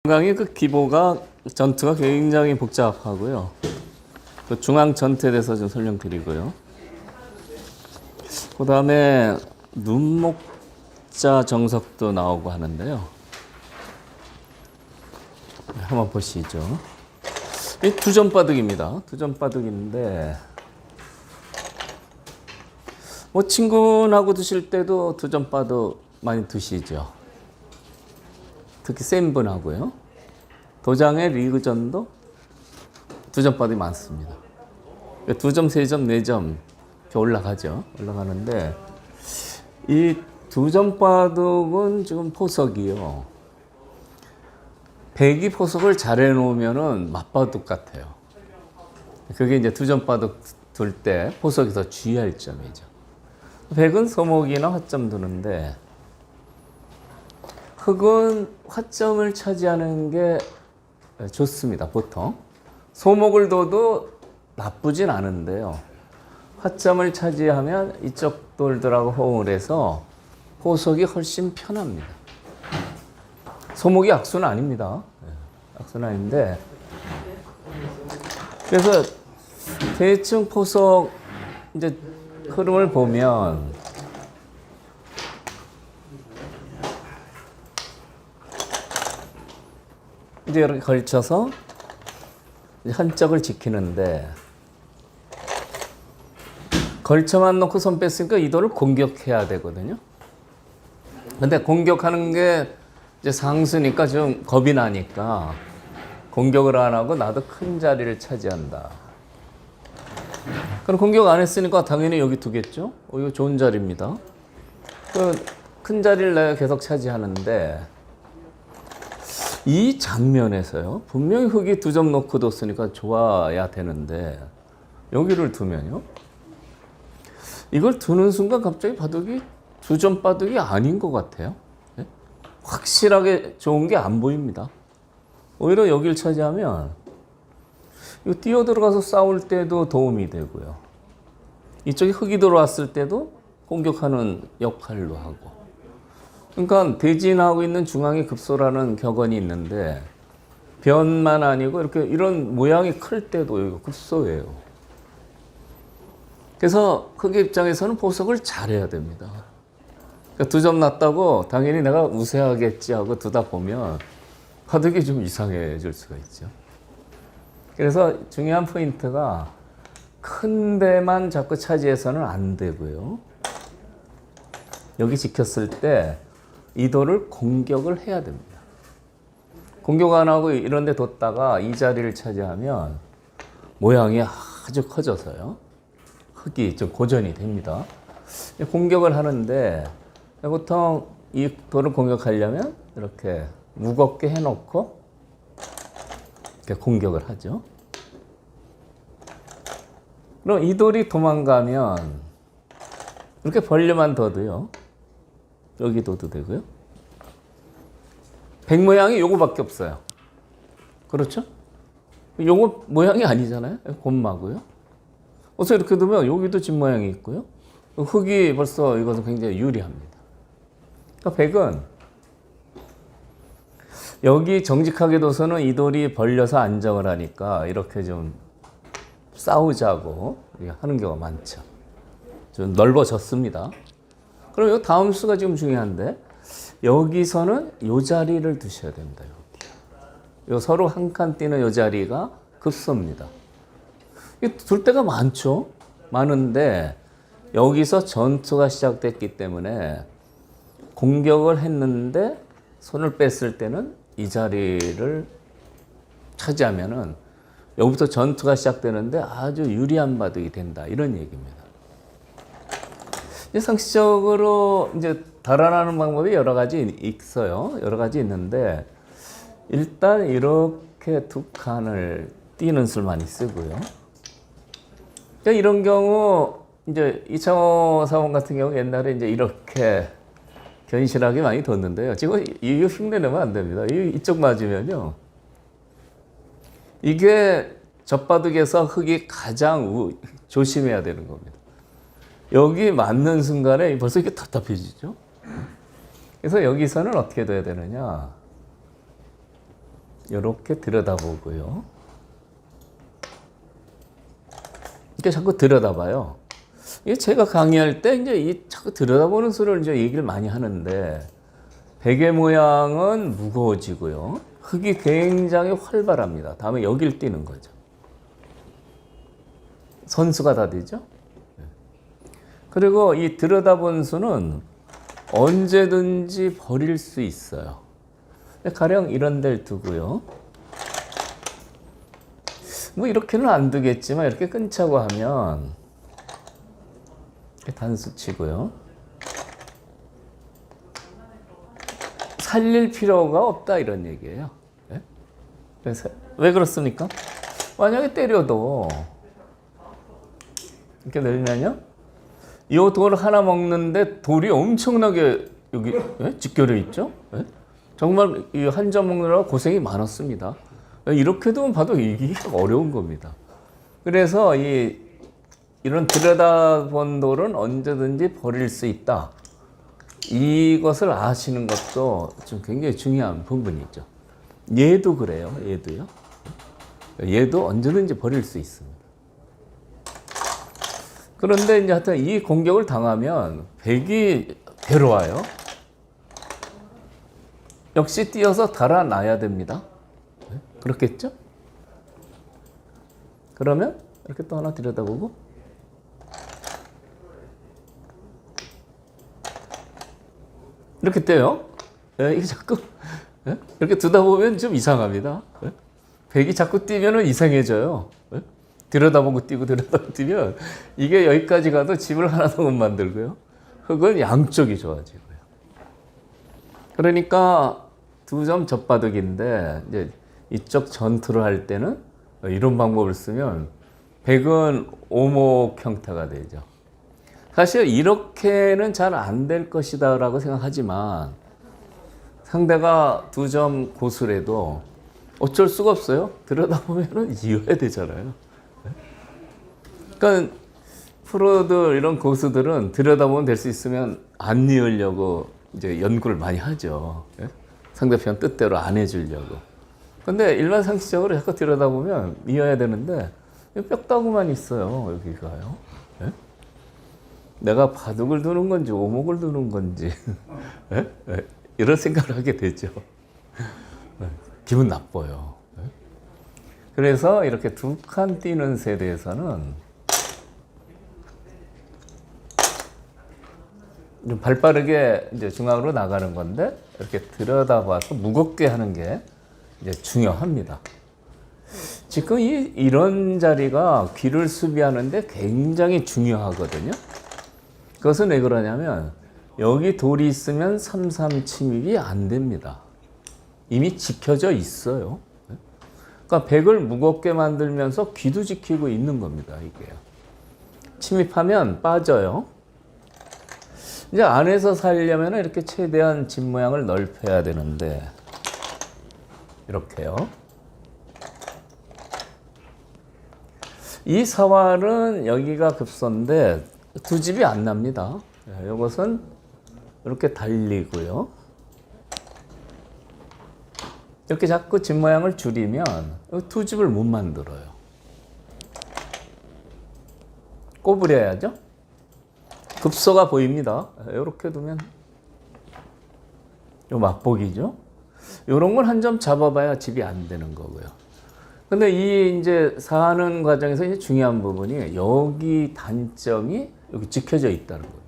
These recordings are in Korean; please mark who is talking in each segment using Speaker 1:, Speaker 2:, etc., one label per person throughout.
Speaker 1: 중앙의 그 기보가 전투가 굉장히 복잡하고요. 그 중앙 전투에 대해서 좀 설명드리고요. 그 다음에 눈목자 정석도 나오고 하는데요. 한번 보시죠. 이 두점바둑입니다. 두점바둑인데 뭐 친구하고 드실 때도 두점바둑 많이 드시죠. 특히 센 분하고요. 도장의 리그전도 두점바둑이 많습니다. 2점, 3점, 4점 이렇게 올라가죠. 올라가는데 이 두점바둑은 지금 포석이요. 백이 포석을 잘 해놓으면은 맞바둑 같아요. 그게 이제 두점바둑 둘 때 포석에서 주의할 점이죠. 백은 소목이나 화점 두는데 흑은 화점을 차지하는 게 좋습니다. 보통 소목을 둬도 나쁘진 않은데요. 화점을 차지하면 이쪽 돌들하고 호응을 해서 포석이 훨씬 편합니다. 소목이 악수는 아닙니다. 악수는 아닌데 그래서 대충 포석 이제 흐름을 보면 이제 이렇게 걸쳐서 한 짝을 지키는데 걸쳐만 놓고 손 뺐으니까 이 돌을 공격해야 되거든요. 근데 공격하는 게 이제 상수니까 좀 겁이 나니까 공격을 안 하고 나도 큰 자리를 차지한다. 그럼 공격 안 했으니까 당연히 여기 두겠죠? 이거 좋은 자리입니다. 그 큰 자리를 내가 계속 차지하는데 이 장면에서요. 분명히 흑이 2점 놓고 뒀으니까 좋아야 되는데 여기를 두면요. 이걸 두는 순간 갑자기 바둑이 2점 바둑이 아닌 것 같아요. 네? 확실하게 좋은 게 안 보입니다. 오히려 여기를 차지하면 이거 뛰어 들어가서 싸울 때도 도움이 되고요. 이쪽에 흑이 들어왔을 때도 공격하는 역할로 하고. 그러니까 대진하고 있는 중앙에 급소라는 격언이 있는데 변만 아니고 이렇게 이런 모양이 클 때도 여기 급소예요. 그래서 흑의 입장에서는 포석을 잘해야 됩니다. 그러니까 2점 났다고 당연히 내가 우세하겠지 하고 두다 보면 바둑이 좀 이상해질 수가 있죠. 그래서 중요한 포인트가 큰 데만 자꾸 차지해서는 안 되고요. 여기 지켰을 때 이 돌을 공격을 해야 됩니다. 공격 안 하고 이런 데 뒀다가 이 자리를 차지하면 모양이 아주 커져서요. 흑이 좀 고전이 됩니다. 공격을 하는데 보통 이 돌을 공격하려면 이렇게 무겁게 해놓고 이렇게 공격을 하죠. 그럼 이 돌이 도망가면 이렇게 벌려만 둬도요. 여기 둬도 되고요. 백 모양이 요거밖에 없어요. 그렇죠? 요거 모양이 아니잖아요. 곰마고요. 어서 이렇게 두면 여기도 집 모양이 있고요. 흑이 벌써 이것은 굉장히 유리합니다. 그러니까 백은 여기 정직하게 둬서는 이 돌이 벌려서 안정을 하니까 이렇게 좀 싸우자고 하는 경우가 많죠. 좀 넓어졌습니다. 그럼 이 다음 수가 지금 중요한데 여기서는 이 자리를 두셔야 됩니다. 여기. 요 서로 한 칸 뛰는 이 자리가 급소입니다. 둘 때가 많죠. 많은데 여기서 전투가 시작됐기 때문에 공격을 했는데 손을 뺐을 때는 이 자리를 차지하면은 여기부터 전투가 시작되는데 아주 유리한 바둑이 된다. 이런 얘기입니다. 상식적으로 이제 달아나는 방법이 여러 가지 있어요. 여러 가지 있는데 일단 이렇게 2칸을 띄는 수를 많이 쓰고요. 그러니까 이런 경우 이제 이창호 사원 같은 경우 옛날에 이제 이렇게 견실하게 많이 뒀는데요. 지금 이거 흉내내면 안 됩니다. 이쪽 맞으면요. 이게 젖바둑에서 흑이 가장 조심해야 되는 겁니다. 여기 맞는 순간에 벌써 이게 답답해지죠. 그래서 여기서는 어떻게 돼야 되느냐. 이렇게 들여다보고요. 이렇게 자꾸 들여다봐요. 이게 제가 강의할 때 이제 이 자꾸 들여다보는 소리를 이제 얘기를 많이 하는데, 베개 모양은 무거워지고요. 흙이 굉장히 활발합니다. 다음에 여길 띄는 거죠. 선수가 다 되죠. 그리고 이 들여다본 수는 언제든지 버릴 수 있어요. 가령 이런 데를 두고요. 뭐 이렇게는 안 두겠지만 이렇게 끊자고 하면 이렇게 단수 치고요. 살릴 필요가 없다 이런 얘기예요. 네? 그래서 왜 그렇습니까? 만약에 때려도 이렇게 내리면요, 이 돌 하나 먹는데 돌이 엄청나게 여기 직결해 있죠. 네? 정말 이 한 점 먹느라고 고생이 많았습니다. 이렇게 두면 봐도 이게 어려운 겁니다. 그래서 이런 들여다본 돌은 언제든지 버릴 수 있다. 이것을 아시는 것도 좀 굉장히 중요한 부분이죠. 얘도 그래요. 얘도요. 얘도 언제든지 버릴 수 있습니다. 그런데 이제 하여튼 이 공격을 당하면 백이 괴로워요. 역시 뛰어서 달아나야 됩니다. 그렇겠죠? 그러면 이렇게 또 하나 들여다보고 이렇게 떼요. 이게 자꾸 이렇게 두다 보면 좀 이상합니다. 백이 자꾸 뛰면은 이상해져요. 들여다보고 뛰고 들여다보고 뛰면 이게 여기까지 가도 집을 하나도 못 만들고요. 흙은 양쪽이 좋아지고요. 그러니까 두 점 젖바둑인데 이제 이쪽 전투를 할 때는 이런 방법을 쓰면 백은 오목 형태가 되죠. 사실 이렇게는 잘 안 될 것이다 라고 생각하지만 상대가 두 점 고수래도 어쩔 수가 없어요. 들여다보면 이어야 되잖아요. 그러니까 프로들 이런 고수들은 들여다보면 될 수 있으면 안 이으려고 이제 연구를 많이 하죠. 상대편 뜻대로 안 해주려고. 근데 일반 상식적으로 자꾸 들여다보면 이어야 되는데 뼈다구만 있어요. 여기가요. 내가 바둑을 두는 건지 오목을 두는 건지 이런 생각을 하게 되죠. 기분 나빠요. 그래서 이렇게 두 칸 뛰는 세대에서는 좀 발빠르게 이제 중앙으로 나가는 건데 이렇게 들여다봐서 무겁게 하는 게 이제 중요합니다. 지금 이런 자리가 귀를 수비하는데 굉장히 중요하거든요. 그것은 왜 그러냐면 여기 돌이 있으면 3-3 침입이 안 됩니다. 이미 지켜져 있어요. 그러니까 백을 무겁게 만들면서 귀도 지키고 있는 겁니다. 이게요. 침입하면 빠져요. 이제 안에서 살려면 이렇게 최대한 집 모양을 넓혀야 되는데 이렇게요. 이 사활은 여기가 급소인데 두 집이 안 납니다. 이것은 이렇게 달리고요. 이렇게 자꾸 집 모양을 줄이면 두 집을 못 만들어요. 꼬부려야죠. 급소가 보입니다. 이렇게 두면 요 맛보기죠. 이런 걸 한 점 잡아봐야 집이 안 되는 거고요. 근데 이 이제 사는 과정에서 이제 중요한 부분이 여기 단점이 여기 지켜져 있다는 거예요.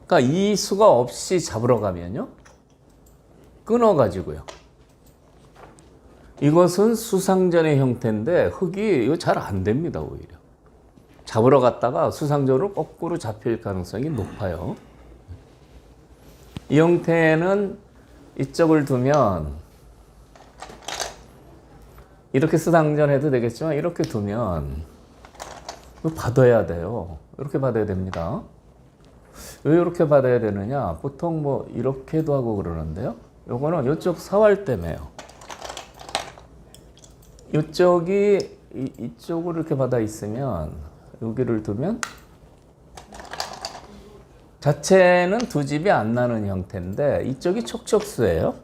Speaker 1: 그러니까 이 수가 없이 잡으러 가면요, 끊어가지고요. 이것은 수상전의 형태인데 흙이 이거 잘 안 됩니다. 오히려 잡으러 갔다가 수상전으로 거꾸로 잡힐 가능성이 높아요. 이 형태는 이쪽을 두면 이렇게 수상전해도 되겠지만 이렇게 두면 받아야 돼요. 이렇게 받아야 됩니다. 왜 이렇게 받아야 되느냐? 보통 뭐 이렇게도 하고 그러는데요. 요거는 이쪽 사활 때문에요. 이쪽이 이쪽으로 이렇게 받아 있으면 여기를 두면 자체는 두 집이 안 나는 형태인데 이쪽이 촉촉수예요.